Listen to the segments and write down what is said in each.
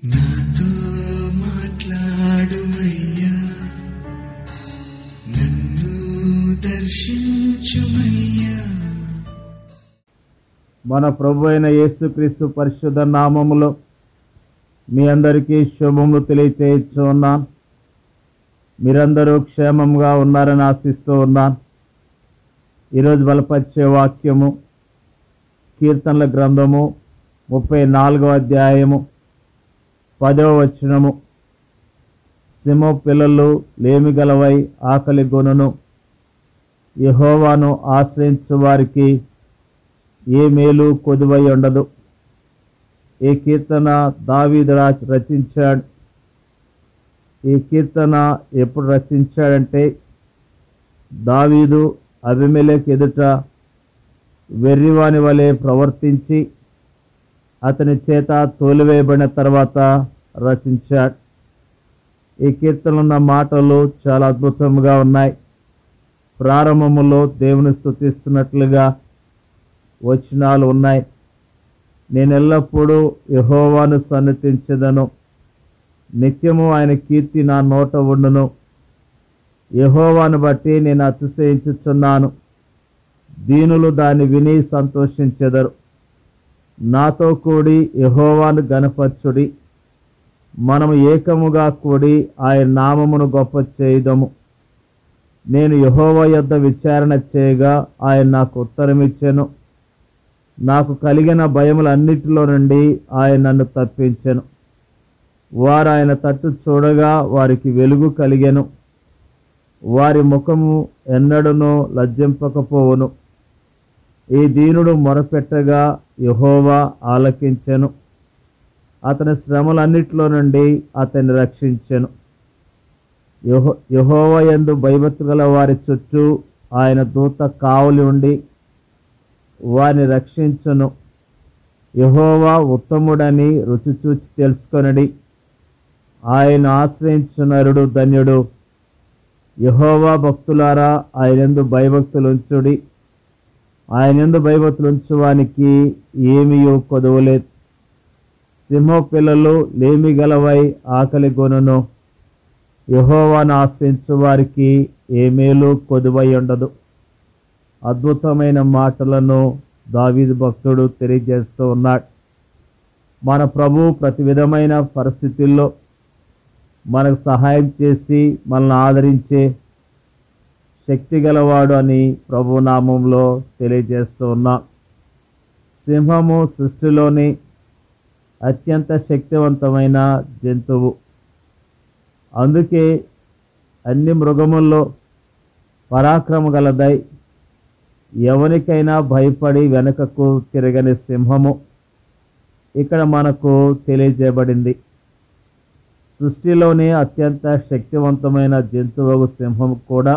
నాతో మాట్లాడుమయ్యా, నన్ను దర్శించుమయ్యా. మన ప్రభు అయిన యేసుక్రీస్తు పరిశుద్ధ నామములో మీ అందరికీ శుభములు తెలియచేస్తున్నాను. మీరందరూ క్షేమంగా ఉన్నారని ఆశిస్తూ ఉన్నాను. ఈరోజు బలపరిచే వాక్యము కీర్తనల గ్రంథము 34వ అధ్యాయము 10వ వచనము. సింహ పిల్లలు లేమిగలవై ఆకలి గొనును, యెహోవాను ఆశ్రయించు వారికి ఏ మేలు కొదువై ఉండదు. ఈ కీర్తన దావీదు రచించాడు. ఈ కీర్తన ఎప్పుడు రచించాడంటే దావీదు అబీమెలెకు ఎదుట వెర్రివాని వలె ప్రవర్తించి అతని చేత తోలివేయబడిన తర్వాత రచించాడు. ఈ కీర్తనలో ఉన్న మాటలు చాలా అద్భుతంగా ఉన్నాయి. ప్రారంభములో దేవుని స్తుతిస్తున్నట్లుగా వచనాలు ఉన్నాయి. నేను ఎల్లప్పుడూ యెహోవాను సన్నిధించెదను, నిత్యము ఆయన కీర్తి నా నోట ఉండును. యెహోవాను బట్టి నేను అతిశయించుచున్నాను, దీనులు దాన్ని విని సంతోషించెదరు. నాతో కూడి యెహోవాను గణపరచుడి, మనము ఏకముగా కూడి ఆయన నామమును గొప్ప చేయుదము. నేను యెహోవా యొద్ద విచారణ చేయగా ఆయన నాకు ఉత్తరమిచ్చెను. నాకు కలిగిన భయములన్నిటిలో నుండి ఆయన నన్ను తప్పించెను. వారు ఆయన తట్టు చూడగా వారికి వెలుగు కలిగెను, వారి ముఖము ఎన్నడూనూ లజ్జింపకపోవును. ఈ దీనుడు మొరపెట్టగా యెహోవా ఆలకించెను, అతని శ్రమలన్నిటిలో నుండి అతన్ని రక్షించెను. యెహోవా యందు భయభక్తి గల వారి చుట్టూ ఆయన దూత కావలి ఉండి వారిని రక్షించును. యెహోవా ఉత్తముడని రుచి చూచి తెలుసుకొనడి, ఆయన ఆశ్రయించు నరుడు ధన్యుడు. యెహోవా భక్తులారా, ఆయనందు భయభక్తులుంచుడి, ఆయనందు భయభక్తులుంచువానికి ఏమీయూ కొదవలేదు. సింహ పిల్లలు లేమిగలవై ఆకలి గొనును, యెహోవాను ఆశ్రయించు వారికి ఏ మేలు కొదువై ఉండదు. అద్భుతమైన మాటలను దావీదు భక్తుడు తెలియజేస్తూ ఉన్నాడు. మన ప్రభు ప్రతి విధమైన పరిస్థితుల్లో మనకు సహాయం చేసి మనల్ని ఆదరించే శక్తి గలవాడు అని ప్రభు నామంలో తెలియజేస్తూ ఉన్నాం. సింహము సృష్టిలోని అత్యంత శక్తివంతమైన జంతువు. అందుకే అన్ని మృగముల్లో పరాక్రమ గలదై ఎవరికైనా భయపడి వెనుకకు తిరగని సింహము ఇక్కడ మనకు తెలియజేయబడింది. సృష్టిలోని అత్యంత శక్తివంతమైన జంతువు సింహం కూడా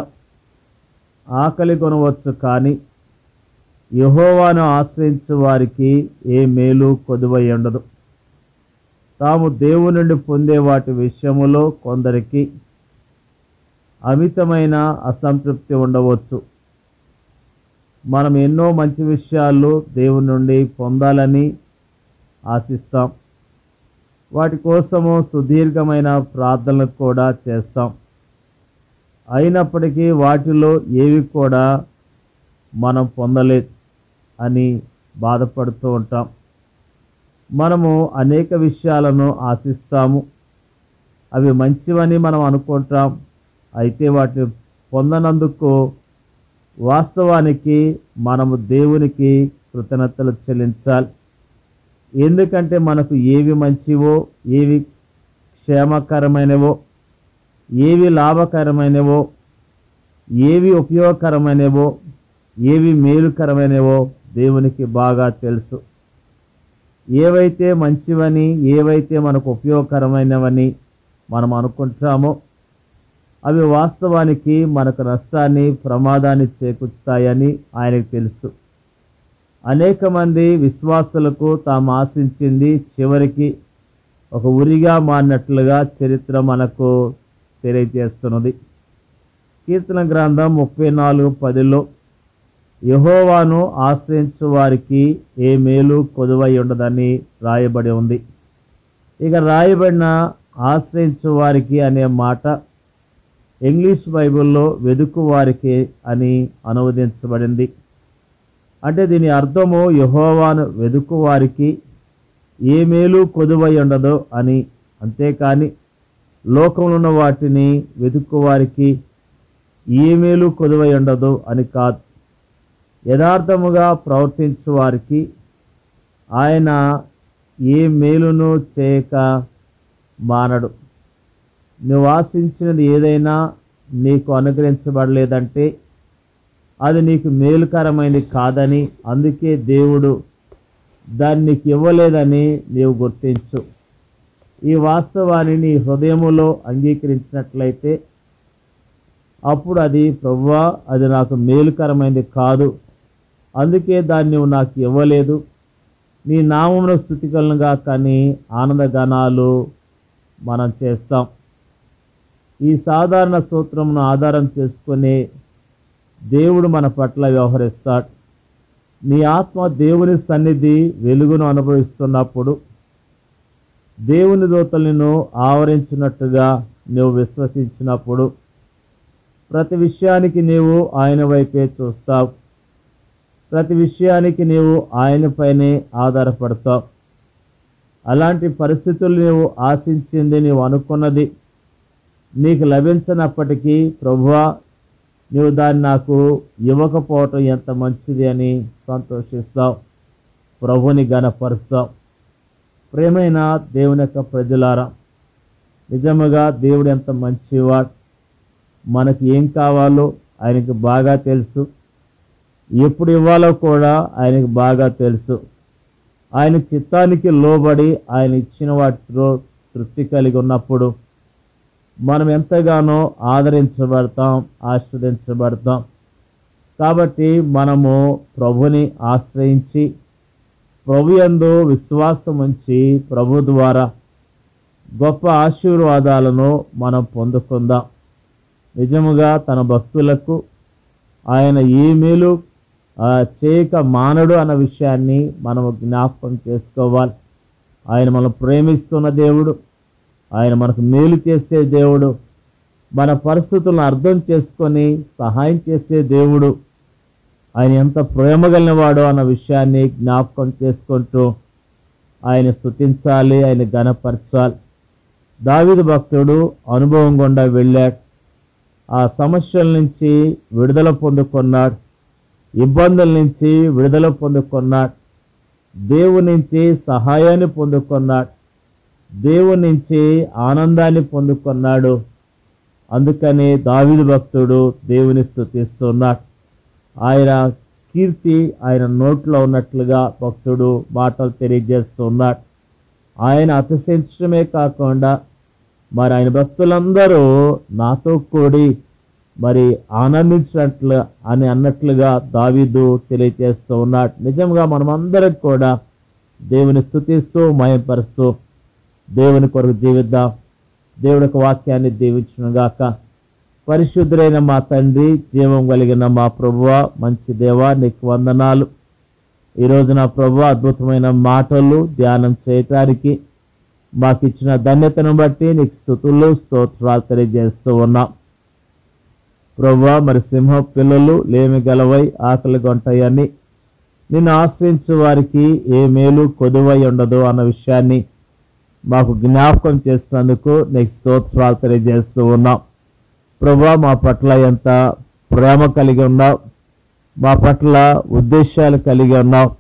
ఆకలి కొనవచ్చు, కానీ యెహోవాను ఆశ్రయించు వారికి ఏ మేలు కొదువై ఉండదు. తాము దేవుని నుండి పొందే వాటి విషయములో కొందరికి అమితమైన అసంతృప్తి ఉండవచ్చు. మనం ఎన్నో మంచి విషయాలు దేవుని నుండి పొందాలని ఆశిస్తాం. వాటి కోసము సుదీర్ఘమైన ప్రార్థనలు కూడా చేస్తాం. అయినప్పటికీ వాటిలో ఏవి కూడా మనం పొందలేదు అని బాధపడుతూ ఉంటాం. మనము అనేక విషయాలను ఆశిస్తాము, అవి మంచివని మనం అనుకుంటాం. అయితే వాటిని పొందనందుకు వాస్తవానికి మనము దేవునికి కృతజ్ఞతలు చెల్లించాలి. ఎందుకంటే మనకు ఏవి మంచివో, ఏవి క్షేమకరమైనవో, ఏవి లాభకరమైనవో, ఏవి ఉపయోగకరమైనవో, ఏవి మేలుకరమైనవో దేవునికి బాగా తెలుసు. ఏవైతే మంచివని, ఏవైతే మనకు ఉపయోగకరమైనవని మనం అనుకుంటామో అవి వాస్తవానికి మనకు నష్టాన్ని, ప్రమాదాన్ని చేకూర్చుతాయని ఆయనకు తెలుసు. అనేక మంది విశ్వాసులకు తాము ఆశించింది చివరికి ఒక ఉరిగా మారినట్లుగా చరిత్ర మనకు తెలియజేస్తున్నది. కీర్తన గ్రంథం 34:10లో యెహోవాను ఆశ్రయించు వారికి ఏ మేలు కొదువై ఉండదని రాయబడి ఉంది. ఇక రాయబడిన ఆశ్రయించు వారికి అనే మాట ఇంగ్లీష్ బైబిల్లో వెదుకు వారికి అని అనువదించబడింది. అంటే దీని అర్థము యెహోవాను వెదుకు వారికి ఏ మేలు కొదువై ఉండదో అని. అంతేకాని లోకంలో ఉన్న వాటిని వెతుక్కు వారికి ఏ మేలు కొదువై ఉండదు అని కాదు. యథార్థముగా ప్రవర్తించు వారికి ఆయన ఏ మేలును చేయక మానడు. నువ్వు ఆశించినది ఏదైనా నీకు అనుగ్రహించబడలేదంటే అది నీకు మేలుకరమైనది కాదని, అందుకే దేవుడు దాన్ని నీకు ఇవ్వలేదని నీవు గుర్తించు. ఈ వాస్తవాన్ని నీ హృదయములో అంగీకరించినట్లయితే అప్పుడు అది ప్రభువా అది నాకు మేలుకరమైనది కాదు, అందుకే దాన్ని నువ్వు నాకు ఇవ్వలేదు, నీ నామమున స్తుతికలుగా కానీ ఆనందగానాలు మనం చేస్తాం. ఈ సాధారణ సూత్రమును ఆధారం చేసుకుని దేవుడు మన పట్ల వ్యవహరిస్తాడు. నీ ఆత్మ దేవుని సన్నిధి వెలుగును అనుభవిస్తున్నప్పుడు దేవుని దూతలను ఆవరించినట్టుగా నువ్వు విశ్వసించినప్పుడు ప్రతి విషయానికి నీవు ఆయన వైపే చూస్తావు. ప్రతి విషయానికి నీవు ఆయనపైనే ఆధారపడతావు. అలాంటి పరిస్థితులు నీవు ఆశించింది, నీవు అనుకున్నది నీకు లభించినప్పటికీ ప్రభువా నీవు దాన్ని నాకు ఇవ్వకపోవటం ఎంత మంచిది అని సంతోషిస్తావు, ప్రభుని ఘనపరుస్తావు. ప్రేమైన దేవుని యొక్క ప్రజలారా, నిజముగా దేవుడు ఎంత మంచివాడు. మనకి ఏం కావాలో ఆయనకి బాగా తెలుసు, ఎప్పుడు ఇవ్వాలో కూడా ఆయనకి బాగా తెలుసు. ఆయన చిత్తానికి లోబడి ఆయన ఇచ్చిన వాటితో తృప్తి కలిగి ఉన్నప్పుడు మనం ఎంతగానో ఆదరించబడతాం, ఆస్వాదించబడతాం. కాబట్టి మనము ప్రభుని ఆశ్రయించి ప్రభు యందు విశ్వాసం ఉంచి ప్రభు ద్వారా గొప్ప ఆశీర్వాదాలను మనం పొందుకుందాం. నిజముగా తన భక్తులకు ఆయన ఏ మేలు చేయక మానడు అన్న విషయాన్ని మనము జ్ఞాపకం చేసుకోవాలి. ఆయన మనం ప్రేమిస్తున్న దేవుడు, ఆయన మనకు మేలు చేసే దేవుడు, మన పరిస్థితులను అర్థం చేసుకొని సహాయం చేసే దేవుడు, ఆయన ఎంత ప్రేమ కలిగినవాడో అన్న విషయాన్ని జ్ఞాపకం చేసుకుంటూ ఆయన స్తుతించాలి, ఆయన ఘనపరచాలి. దావీదు భక్తుడు అనుభవం గుండా వెళ్ళాడు. ఆ సమస్యల నుంచి విడుదల పొందుకున్నాడు, ఇబ్బందుల నుంచి విడుదల పొందుకున్నాడు, దేవుని నుంచి సహాయాన్ని పొందుకున్నాడు, దేవుని నుంచి ఆనందాన్ని పొందుకున్నాడు. అందుకని దావీదు భక్తుడు దేవుని స్తుతిస్తున్నాడు. ఆయన కీర్తి ఆయన నోట్లో ఉన్నట్లుగా భక్తుడు మాటలు తెలియజేస్తున్నాడు. ఆయన అతిశయించడమే కాకుండా మరి ఆయన భక్తులందరూ నాతో కూడి మరి ఆనందించినట్లు అని అన్నట్లుగా దావీదు తెలియజేస్తూ ఉన్నాడు. నిజంగా మనమందరం కూడా దేవుని స్తుతిస్తూ మహిమపరుస్తూ దేవుని కొరకు జీవిద్దాం. దేవుడి యొక్క వాక్యాన్ని దీవించునుగాక. పరిశుద్ధులైన మా తండ్రి, జీవం కలిగిన మా ప్రభువా, మంచి దేవా, నీకు వందనాలు. ఈరోజు నా ప్రభువా అద్భుతమైన మాటలు ధ్యానం చేయటానికి మాకు ఇచ్చిన ధన్యతను బట్టి నీకు స్తుతులు స్తోత్రాలు తెలియజేస్తూ ఉన్నాం. ప్రభువా మరి సింహ పిల్లలు లేమి గలవై ఆకలి గొంటాయని నిన్ను ఆశ్రయించే వారికి ఏ మేలు కొదువై ఉండదు అన్న విషయాన్ని మాకు జ్ఞాపకం చేసినందుకు నీకు స్తోత్రాలు తెలియజేస్తూ ఉన్నాం. ప్రభువా మా పట్ల ఎంత ప్రేమ కలిగి ఉన్నావు, మా పట్ల ఉద్దేశాలు కలిగి ఉన్నావు,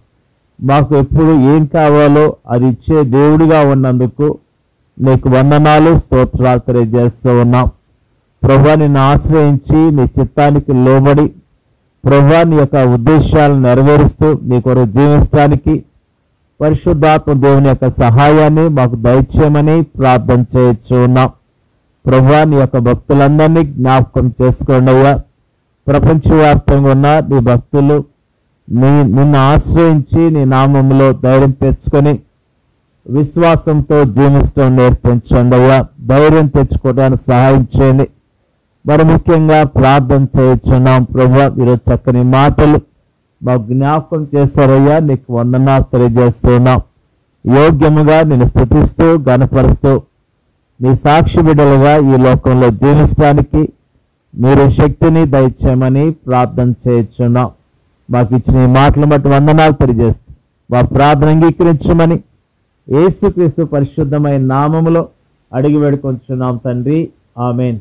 మాకు ఎప్పుడు ఏం కావాలో అది ఇచ్చే దేవుడిగా ఉన్నందుకు నీకు వందనాలు స్తోత్రాలు తెలియజేస్తూ ఉన్నాం. ప్రభువా నిన్ను ఆశ్రయించి నీ చిత్తానికి లోబడి ప్రభువా నీ యొక్క ఉద్దేశాలను నెరవేరుస్తూ నీ కొరకు జీవించడానికి పరిశుద్ధాత్మ దేవుని యొక్క సహాయాన్ని మాకు దయచేయమని ప్రార్థన చేయొచ్చు ఉన్నాం. ప్రభువా నీ యొక్క భక్తులందరినీ జ్ఞాపకం చేసుకోండి అయ్యా. ప్రపంచవ్యాప్తంగా ఉన్న నీ భక్తులు నిన్ను ఆశ్రయించి నీ నామములో ధైర్యం తెచ్చుకొని విశ్వాసంతో జీవించడం నేర్పించండి అయ్యా. ధైర్యం తెచ్చుకోవడానికి సహాయం చేయండి. మరి ముఖ్యంగా ప్రార్థన చేయొచ్చున్నాం. ప్రభువా ఈరోజు చక్కని మాటలు మాకు జ్ఞాపకం చేస్తారయ్యా, నీకు వందనాలు తెలియజేస్తున్నాం. యోగ్యముగా నేను స్తుతిస్తూ గణపరుస్తూ నీ సాక్షి బిడ్డలుగా ఈ లోకంలో జీవించడానికి మీరు శక్తిని దయచేయమని ప్రార్థన చేయించున్నాం. మాకు ఇచ్చిన ఈ మాటలు బట్టి వందనాలు తెలియజేస్తూ మా ప్రార్థన అంగీకరించమని యేసుక్రీస్తు పరిశుద్ధమైన నామములో అడిగి వేడుకొంచున్నాం తండ్రి. ఆమేన్.